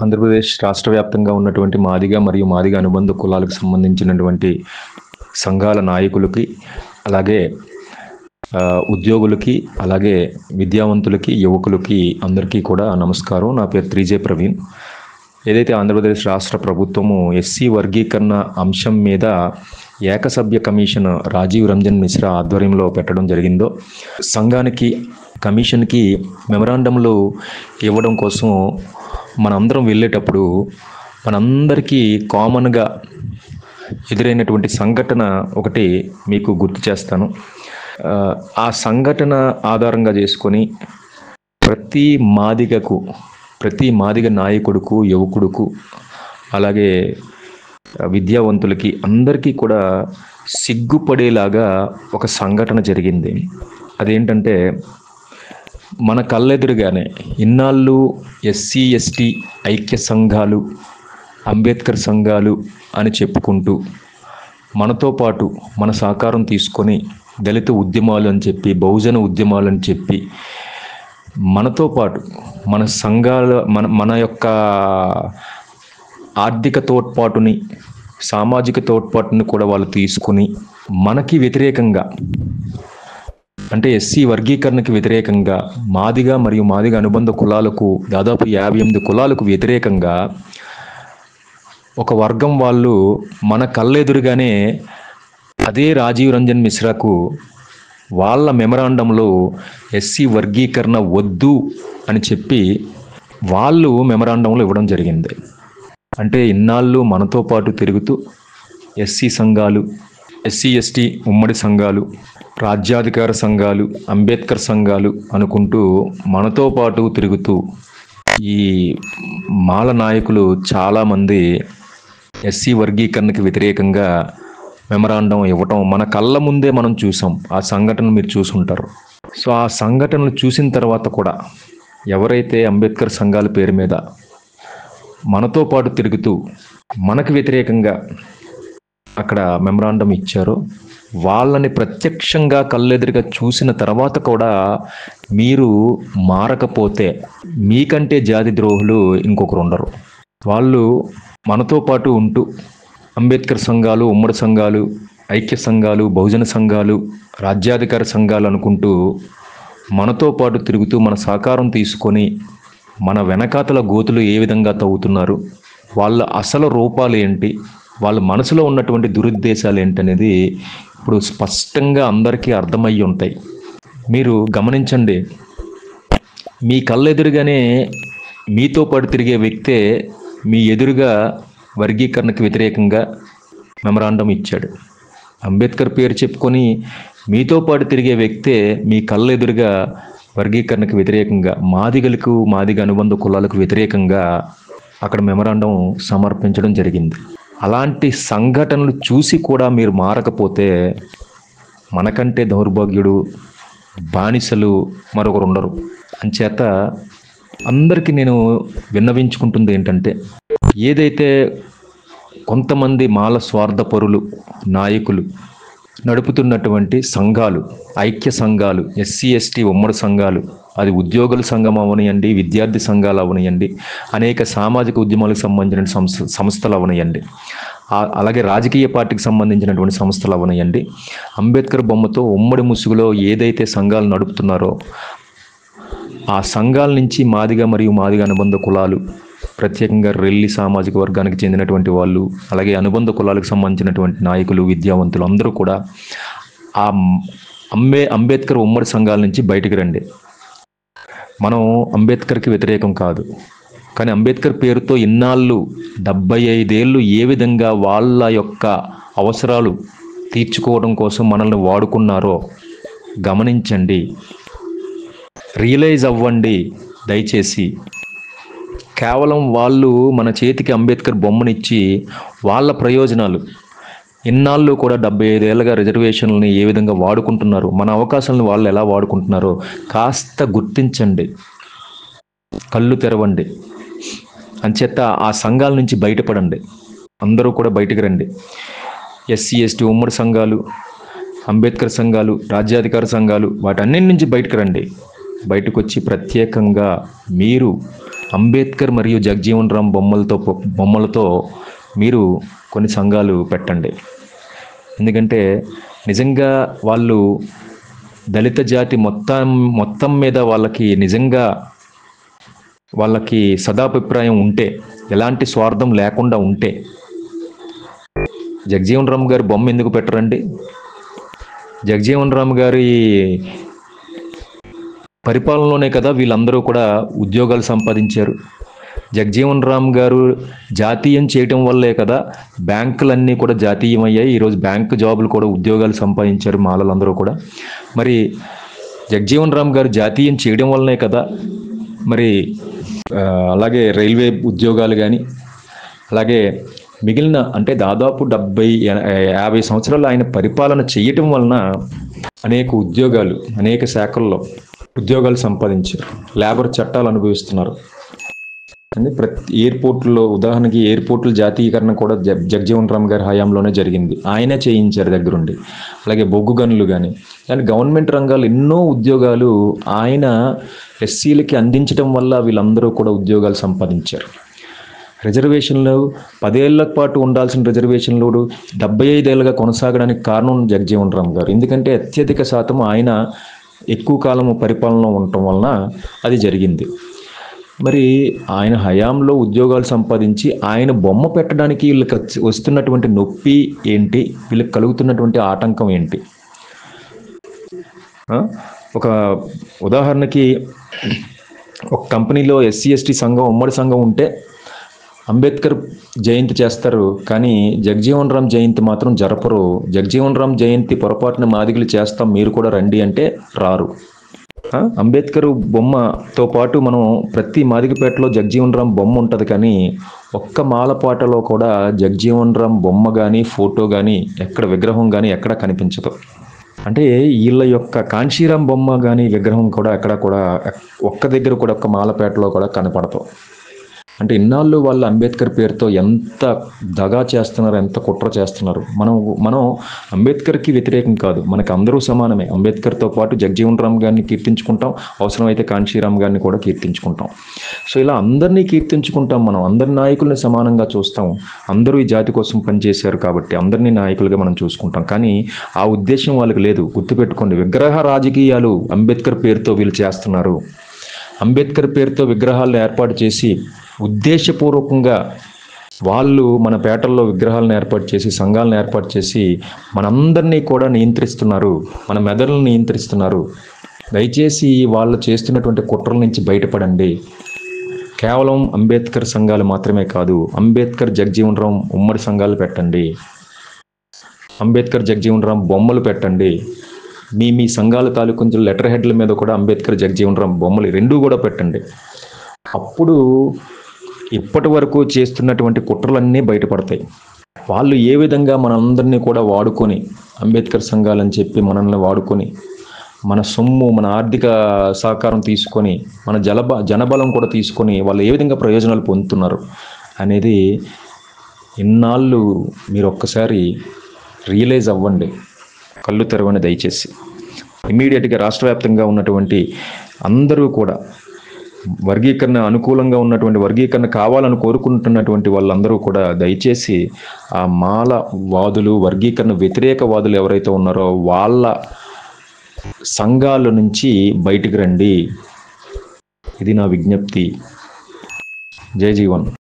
ఆంధ్రప్రదేశ్ రాష్ట్ర వ్యాప్తంగా ఉన్నటువంటి మాదిగ మరియు మాదిగ అనుబంధ కులాలకు సంబంధించినటువంటి సంఘాల నాయకులకి, అలాగే ఉద్యోగులకి, అలాగే విద్యావంతులకి, యువకులకి అందరికీ కూడా నమస్కారం. నా పేరు 3J ప్రవీణ్. ఏదైతే ఆంధ్రప్రదేశ్ రాష్ట్ర ప్రభుత్వము ఎస్సీ వర్గీకరణ అంశం మీద ఏకసభ్య కమిషన్ రాజీవ్ రంజన్ మిశ్రా ఆధ్వర్యంలో పెట్టడం జరిగిందో, సంఘానికి కమిషన్కి మెమరాండంలు ఇవ్వడం కోసం మనందరం వెళ్ళేటప్పుడు మనందరికీ కామన్గా ఎదురైనటువంటి సంఘటన ఒకటి మీకు గుర్తు చేస్తాను. ఆ సంఘటన ఆధారంగా చేసుకొని ప్రతి మాదిగ నాయకుడుకు, యువకుడుకు, అలాగే విద్యావంతులకి అందరికీ కూడా సిగ్గుపడేలాగా ఒక సంఘటన జరిగింది. అదేంటంటే, మన కళ్ళెదురుగానే ఇన్నాళ్ళు ఎస్సీ ఎస్టీ ఐక్య సంఘాలు, అంబేద్కర్ సంఘాలు అని చెప్పుకుంటూ మనతో పాటు మన సహకారం తీసుకొని దళిత ఉద్యమాలు అని చెప్పి, బహుజన ఉద్యమాలు అని చెప్పి మనతో పాటు మన సంఘాల మన యొక్క ఆర్థిక తోడ్పాటుని, సామాజిక తోడ్పాటుని కూడా వాళ్ళు తీసుకుని మనకి వ్యతిరేకంగా, అంటే ఎస్సీ వర్గీకరణకి వ్యతిరేకంగా మాదిగ మరియు మాదిగ అనుబంధ కులాలకు దాదాపు 58 కులాలకు వ్యతిరేకంగా ఒక వర్గం వాళ్ళు మన కళ్ళెదురుగానే అదే రాజీవ్ రంజన్ మిశ్రాకు వాళ్ళ మెమరాండంలో ఎస్సీ వర్గీకరణ వద్దు అని చెప్పి వాళ్ళు మెమరాండంలో ఇవ్వడం జరిగింది. అంటే ఇన్నాళ్ళు మనతో పాటు తిరుగుతూ ఎస్సీ సంఘాలు, ఎస్సీ ఎస్టీ ఉమ్మడి సంఘాలు, రాజ్యాధికార సంఘాలు, అంబేద్కర్ సంఘాలు అనుకుంటూ మనతో పాటు తిరుగుతూ ఈ మాల నాయకులు చాలామంది ఎస్సీ వర్గీకరణకి వ్యతిరేకంగా మెమరాండం ఇవ్వటం మన కళ్ళ ముందే మనం చూసాం. ఆ సంఘటన మీరు చూసుంటారు. సో ఆ సంఘటనలు చూసిన తర్వాత కూడా ఎవరైతే అంబేద్కర్ సంఘాల పేరు మీద మనతో పాటు తిరుగుతూ మనకు వ్యతిరేకంగా అక్కడ మెమరాండం ఇచ్చారో వాళ్ళని ప్రత్యక్షంగా కళ్ళెదురుగా చూసిన తర్వాత కూడా మీరు మారకపోతే మీకంటే జాతి ద్రోహులు ఇంకొకరు ఉండరు. వాళ్ళు మనతో పాటు ఉంటూ అంబేద్కర్ సంఘాలు, ఉమ్మడి సంఘాలు, ఐక్య సంఘాలు, బహుజన సంఘాలు, రాజ్యాధికార సంఘాలు అనుకుంటూ మనతో పాటు తిరుగుతూ మన సహకారం తీసుకొని మన వెనకాతల గోతులు ఏ విధంగా తవ్వుతున్నారు, వాళ్ళ అసలు రూపాలు ఏంటి, వాళ్ళ మనసులో ఉన్నటువంటి దురుద్దేశాలు ఏంటనేది ఇప్పుడు స్పష్టంగా అందరికీ అర్థమయ్యి ఉంటాయి. మీరు గమనించండి, మీ కళ్ళెదురుగానే మీతో పాటు తిరిగే వ్యక్తే మీ ఎదురుగా వర్గీకరణకు వ్యతిరేకంగా మెమరాండం ఇచ్చాడు. అంబేద్కర్ పేరు చెప్పుకొని మీతో పాటు తిరిగే వ్యక్తే మీ కళ్ళెదురుగా వర్గీకరణకు వ్యతిరేకంగా, మాదిగలకు, మాదిగ అనుబంధ కులాలకు వ్యతిరేకంగా అక్కడ మెమరాండం సమర్పించడం జరిగింది. అలాంటి సంఘటనలు చూసి కూడా మీరు మారకపోతే మనకంటే దౌర్భాగ్యుడు, బానిసలు మరొకరు ఉండరు. అంచేత అందరికీ నేను విన్నవించుకుంటుంది ఏంటంటే, ఏదైతే కొంతమంది మాల స్వార్థపరులు నాయకులు నడుపుతున్నటువంటి సంఘాలు, ఐక్య సంఘాలు, ఎస్సీ ఎస్టీ ఉమ్మడి సంఘాలు, అది ఉద్యోగుల సంఘం అవనియండి, విద్యార్థి సంఘాలు అవనియండి, అనేక సామాజిక ఉద్యమాలకు సంబంధించిన సంస్థలు అవనియండి, అలాగే రాజకీయ పార్టీకి సంబంధించినటువంటి సంస్థలు అవనియండి, అంబేద్కర్ బొమ్మతో ఉమ్మడి ముసుగులో ఏదైతే సంఘాలు నడుపుతున్నారో ఆ సంఘాల నుంచి మాదిగ మరియు మాదిగ అనుబంధ కులాలు, ప్రత్యేకంగా రెల్లి సామాజిక వర్గానికి చెందినటువంటి వాళ్ళు, అలాగే అనుబంధ కులాలకు సంబంధించినటువంటి నాయకులు, విద్యావంతులు అందరూ కూడా ఆ అంబేద్కర్ ఉమ్మడి సంఘాల నుంచి బయటికి రండి. మనం అంబేద్కర్కి వ్యతిరేకం కాదు, కానీ అంబేద్కర్ పేరుతో ఇన్నాళ్ళు 75 ఏళ్ళు ఏ విధంగా వాళ్ళ యొక్క అవసరాలు తీర్చుకోవడం కోసం మనల్ని వాడుకున్నారో గమనించండి, రియలైజ్ అవ్వండి దయచేసి. కేవలం వాళ్ళు మన చేతికి అంబేద్కర్ బొమ్మనిచ్చి వాళ్ళ ప్రయోజనాలు ఇన్నాళ్ళు కూడా 75 ఏళ్ళగా రిజర్వేషన్లని ఏ విధంగా వాడుకుంటున్నారు, మన అవకాశాలను వాళ్ళు ఎలా వాడుకుంటున్నారో కాస్త గుర్తించండి, కళ్ళు తెరవండి. అంచేత ఆ సంఘాల నుంచి బయటపడండి, అందరూ కూడా బయటకు రండి. ఎస్సీ ఎస్టీ ఉమ్మడి సంఘాలు, అంబేద్కర్ సంఘాలు, రాజ్యాధికార సంఘాలు, వాటన్నిటి నుంచి బయటకు రండి. బయటకు వచ్చి ప్రత్యేకంగా మీరు అంబేద్కర్ మరియు జగజీవన్ రామ్ బొమ్మలతో మీరు కొన్ని సంఘాలు పెట్టండి. ఎందుకంటే నిజంగా వాళ్ళు దళిత జాతి మొత్తం మీద వాళ్ళకి సదాభిప్రాయం ఉంటే, ఎలాంటి స్వార్థం లేకుండా ఉంటే జగజీవన్ రామ్ గారి బొమ్మ ఎందుకు పెట్టరండి? జగజీవన్ రామ్ గారి పరిపాలనలోనే కదా వీళ్ళందరూ కూడా ఉద్యోగాలు సంపాదించారు. జగజీవన్ రామ్ గారు జాతీయం చేయటం వల్లే కదా బ్యాంకులన్నీ కూడా జాతీయమయ్యాయి. ఈరోజు బ్యాంకు జాబులు కూడా ఉద్యోగాలు సంపాదించారు మాలలందరూ కూడా. మరి జగజీవన్ రామ్ గారు జాతీయం చేయడం వల్లనే కదా మరి అలాగే రైల్వే ఉద్యోగాలు కానీ, అలాగే మిగిలిన అంటే దాదాపు 50 సంవత్సరాలు ఆయన పరిపాలన చేయటం వలన అనేక ఉద్యోగాలు, అనేక శాఖల్లో ఉద్యోగాలు సంపాదించారు. లేబర్ చట్టాలు అనుభవిస్తున్నారు. అంటే ప్రతి ఎయిర్పోర్ట్లో, ఉదాహరణకి ఎయిర్పోర్టుల జాతీయకరణ కూడా జగజీవన్ రామ్ గారి హయాంలోనే జరిగింది. ఆయనే చేయించారు దగ్గరుండి. అలాగే బొగ్గు గనులు కానీ, కానీ గవర్నమెంట్ రంగాలు ఎన్నో ఉద్యోగాలు ఆయన ఎస్సీలకి అందించడం వల్ల వీళ్ళందరూ కూడా ఉద్యోగాలు సంపాదించారు. రిజర్వేషన్లు 10 ఏళ్ల పాటు ఉండాల్సిన రిజర్వేషన్లు 75 ఏళ్ళుగా కొనసాగడానికి కారణం జగజీవన్ రామ్ గారు. ఎందుకంటే అత్యధిక శాతం ఆయన ఎక్కువ కాలం పరిపాలనలో ఉండటం వలన అది జరిగింది. మరి ఆయన హయాంలో ఉద్యోగాలు సంపాదించి ఆయన బొమ్మ పెట్టడానికి వీళ్ళకి వస్తున్నటువంటి నొప్పి ఏంటి, వీళ్ళకి కలుగుతున్నటువంటి ఆటంకం ఏంటి? ఒక ఉదాహరణకి ఒక కంపెనీలో ఎస్సీ ఎస్టీ సంఘం, ఉమ్మడి సంఘం ఉంటే అంబేద్కర్ జయంతి చేస్తారు, కానీ జగజీవన్ రామ్ జయంతి మాత్రం జరపరు. జగజీవన్ రామ్ జయంతి పొరపాటున మాదిగలు చేస్తాం, మీరు కూడా రండి అంటే రారు. అంబేద్కర్ బొమ్మతో పాటు మనం ప్రతి మాదిగపేటలో జగజీవన్ రామ్ బొమ్మ ఉంటుంది, కానీ ఒక్క మాలపాటలో కూడా జగజీవన్ రామ్ బొమ్మ కానీ, ఫోటో కానీ, ఎక్కడ విగ్రహం కానీ ఎక్కడ కనిపించదు. అంటే వీళ్ళ యొక్క కాంశీరామ్ బొమ్మ కానీ విగ్రహం కూడా ఎక్కడ కూడా ఒక్క దగ్గర కూడా ఒక్క మాలపేటలో కూడా కనపడతాం. అంటే ఇన్నాళ్ళు వాళ్ళు అంబేద్కర్ పేరుతో ఎంత దగా చేస్తున్నారు, ఎంత కుట్ర చేస్తున్నారు. మనం అంబేద్కర్కి వ్యతిరేకం కాదు, మనకు అందరూ సమానమే. అంబేద్కర్తో పాటు జగజీవన్ రామ్ గారిని కీర్తించుకుంటాం, అవసరమైతే కాంశీరామ్ గారిని కూడా కీర్తించుకుంటాం. సో ఇలా అందరినీ కీర్తించుకుంటాం. మనం అందరి నాయకుల్ని సమానంగా చూస్తాం. అందరూ ఈ జాతి కోసం పనిచేశారు కాబట్టి అందరినీ నాయకులుగా మనం చూసుకుంటాం. కానీ ఆ ఉద్దేశం వాళ్ళకి లేదు. గుర్తుపెట్టుకోండి, విగ్రహ రాజకీయాలు అంబేద్కర్ పేరుతో వీళ్ళు చేస్తున్నారు. అంబేద్కర్ పేరుతో విగ్రహాలను ఏర్పాటు చేసి ఉద్దేశపూర్వకంగా వాళ్ళు మన పేటల్లో విగ్రహాలను ఏర్పాటు చేసి, సంఘాలను ఏర్పాటు చేసి మనందరినీ కూడా నియంత్రిస్తున్నారు, మన మెదడులను నియంత్రిస్తున్నారు. దయచేసి వాళ్ళు చేస్తున్నటువంటి కుట్రల నుంచి బయటపడండి. కేవలం అంబేద్కర్ సంఘాలు మాత్రమే కాదు, అంబేద్కర్ జగజీవన్ రామ్ ఉమ్మడి సంఘాలు పెట్టండి, అంబేద్కర్ జగజీవన్ రామ్ బొమ్మలు పెట్టండి. మీ సంఘాల తాలూకు లెటర్ హెడ్ల మీద కూడా అంబేద్కర్ జగజీవన్ రామ్ బొమ్మలు రెండూ కూడా పెట్టండి. అప్పుడు ఇప్పటి వరకు చేస్తున్నటువంటి కుట్రలన్నీ బయటపడతాయి. వాళ్ళు ఏ విధంగా మనందరినీ కూడా వాడుకొని, అంబేద్కర్ సంఘాలని చెప్పి మనల్ని వాడుకొని, మన సొమ్ము, మన ఆర్థిక సహకారం తీసుకొని, మన జనబలం కూడా తీసుకొని వాళ్ళు ఏ విధంగా ప్రయోజనాలు పొందుతున్నారు అనేది ఇన్నాళ్ళు మీరు ఒక్కసారి రియలైజ్ అవ్వండి, కళ్ళు తెరవండి దయచేసి. ఇమీడియట్గా రాష్ట్ర వ్యాప్తంగా ఉన్నటువంటి అందరూ కూడా వర్గీకరణ అనుకూలంగా ఉన్నటువంటి, వర్గీకరణ కావాలని కోరుకుంటున్నటువంటి వాళ్ళందరూ కూడా దయచేసి ఆ మాల వాదులు, వర్గీకరణ వ్యతిరేక వాదులు ఎవరైతే ఉన్నారో వాళ్ళ సంఘాల నుంచి బయటికి రండి. ఇది నా విజ్ఞప్తి. జై జీవన్.